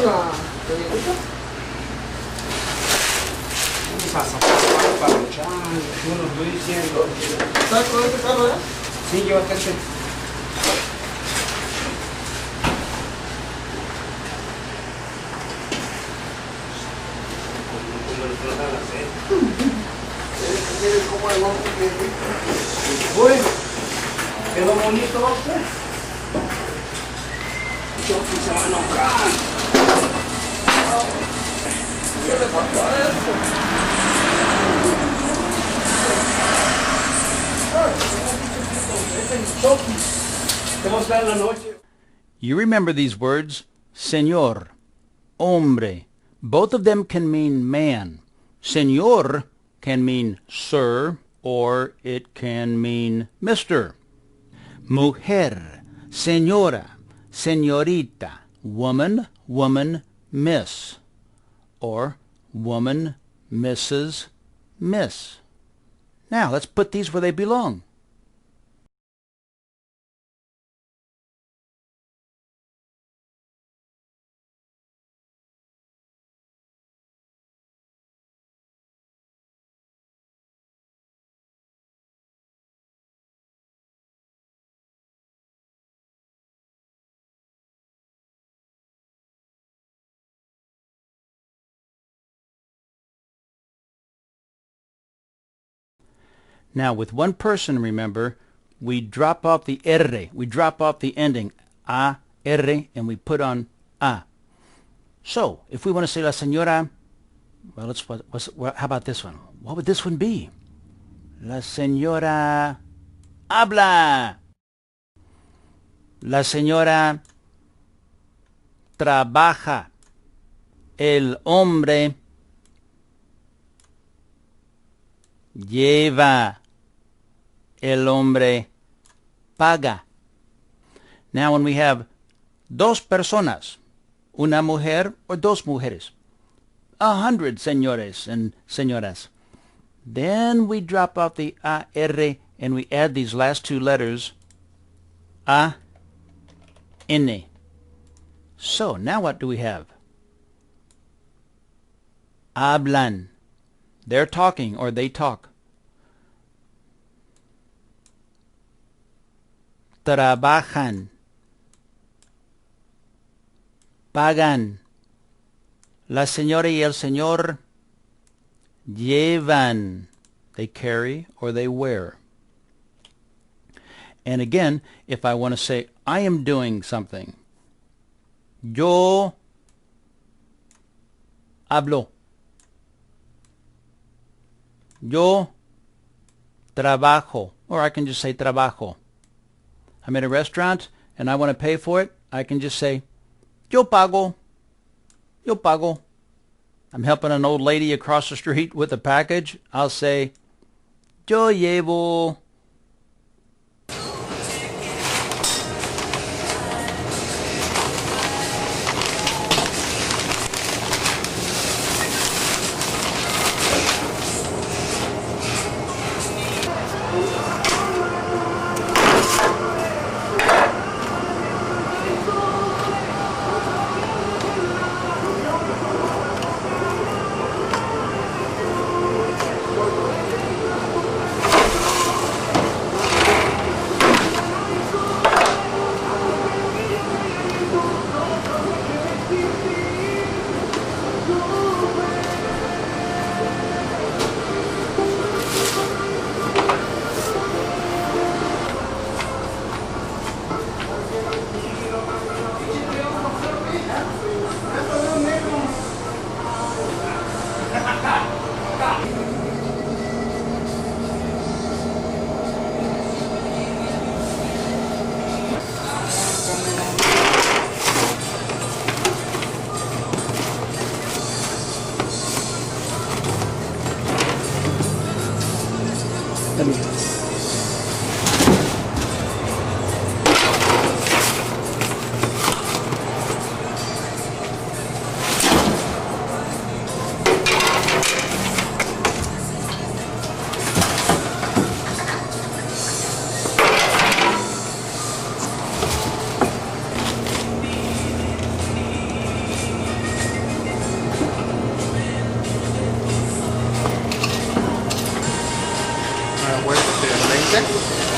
Uno, estoy diciendo. ¿Estás con este carro, eh? Sí, llévate este. Bueno, quedó bonito usted. Yo se va a enojar. ¿Qué le pasó a esto? You remember these words, señor, hombre. Both of them can mean man. Señor can mean sir, or it can mean Mr. Mujer, señora, señorita, woman, woman, miss, or woman, Mrs., miss. Now, let's put these where they belong. Now, with one person, remember, we drop off the R. We drop off the ending A, R, and we put on A. So, if we want to say la señora, well, how about this one? What would this one be? La señora habla. La señora trabaja. El hombre lleva. El hombre paga. Now when we have dos personas, una mujer or dos mujeres, 100 señores and señoras, then we drop out the AR and we add these last two letters, A, N. So now what do we have? Hablan. They're talking or they talk. Trabajan. Pagan. La señora y el señor llevan. They carry or they wear. And again, if I want to say, I am doing something, yo hablo. Yo trabajo. Or I can just say trabajo. I'm at a restaurant and I want to pay for it. I can just say, yo pago. Yo pago. I'm helping an old lady across the street with a package. I'll say, yo llevo. dulce.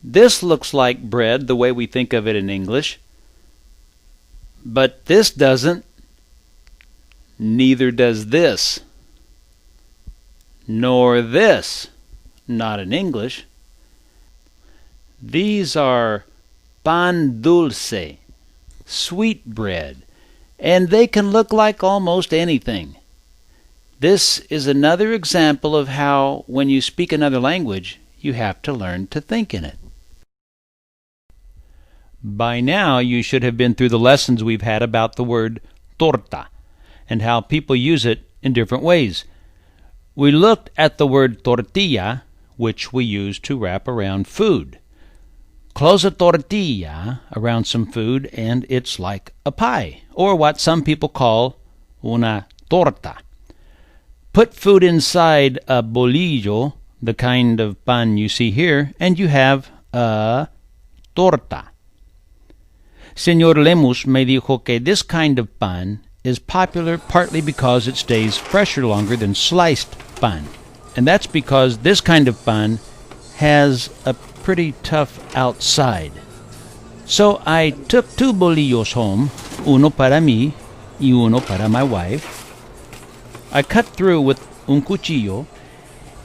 This looks like bread the way we think of it in English, but this doesn't. Neither does this. Nor this. Not in English. These are pan dulce, sweet bread, and they can look like almost anything. This is another example of how, when you speak another language, you have to learn to think in it. By now, you should have been through the lessons we've had about the word torta and how people use it in different ways. We looked at the word tortilla, which we use to wrap around food. Close a tortilla around some food and it's like a pie, or what some people call una torta. Put food inside a bolillo, the kind of pan you see here, and you have a torta. Señor Lemus me dijo que this kind of pan is popular partly because it stays fresher longer than sliced pan. And that's because this kind of pan has a pretty tough outside. So I took 2 bolillos home, uno para mí y uno para my wife. I cut through with un cuchillo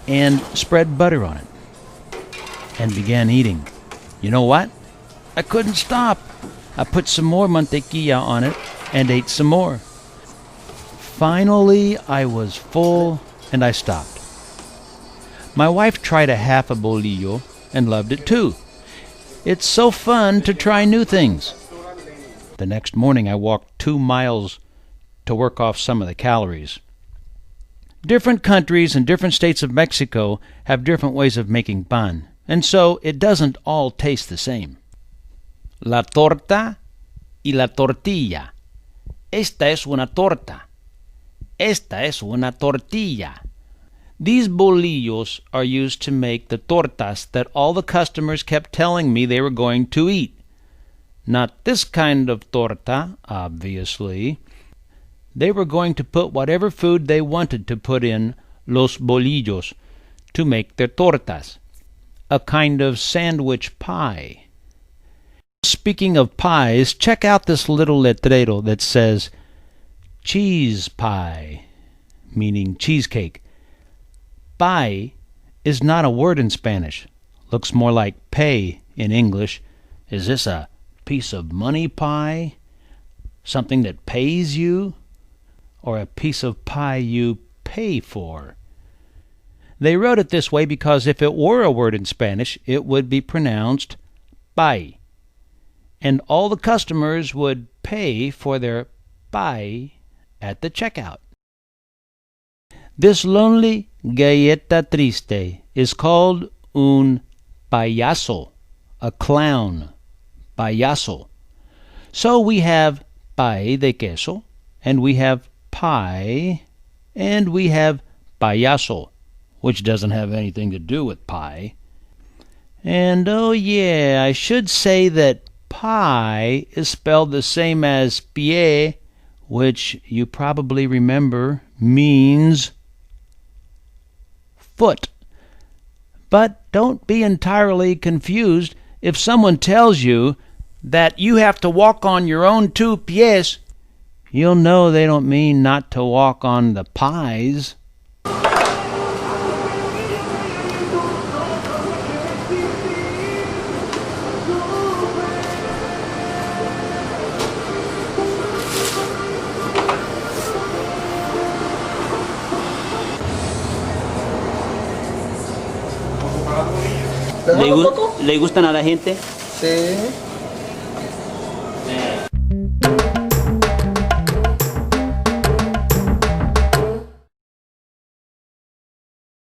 and spread butter on it and began eating. You know what? I couldn't stop. I put some more mantequilla on it and ate some more. Finally, I was full and I stopped. My wife tried a half a bolillo and loved it too. It's so fun to try new things. The next morning, I walked 2 miles to work off some of the calories. Different countries and different states of Mexico have different ways of making pan, and so it doesn't all taste the same. La torta y la tortilla. Esta es una torta. Esta es una tortilla. These bolillos are used to make the tortas that all the customers kept telling me they were going to eat. Not this kind of torta, obviously. They were going to put whatever food they wanted to put in los bolillos to make their tortas, a kind of sandwich pie. Speaking of pies, check out this little letrero that says cheese pie, meaning cheesecake. Pie is not a word in Spanish. Looks more like pay in English. Is this a piece of money pie? Something that pays you? Or a piece of pie you pay for? They wrote it this way because if it were a word in Spanish, it would be pronounced pie. And all the customers would pay for their pie at the checkout. This lonely galleta triste is called un payaso, a clown, payaso. So we have pie de queso, and we have pie, and we have payaso, which doesn't have anything to do with pie. And oh yeah, I should say that pie is spelled the same as pie, which you probably remember means foot. But don't be entirely confused if someone tells you that you have to walk on your own 2 pies. You'll know they don't mean not to walk on the pies. ¿Le gusta un poco? ¿Le gustan a la gente? Sí.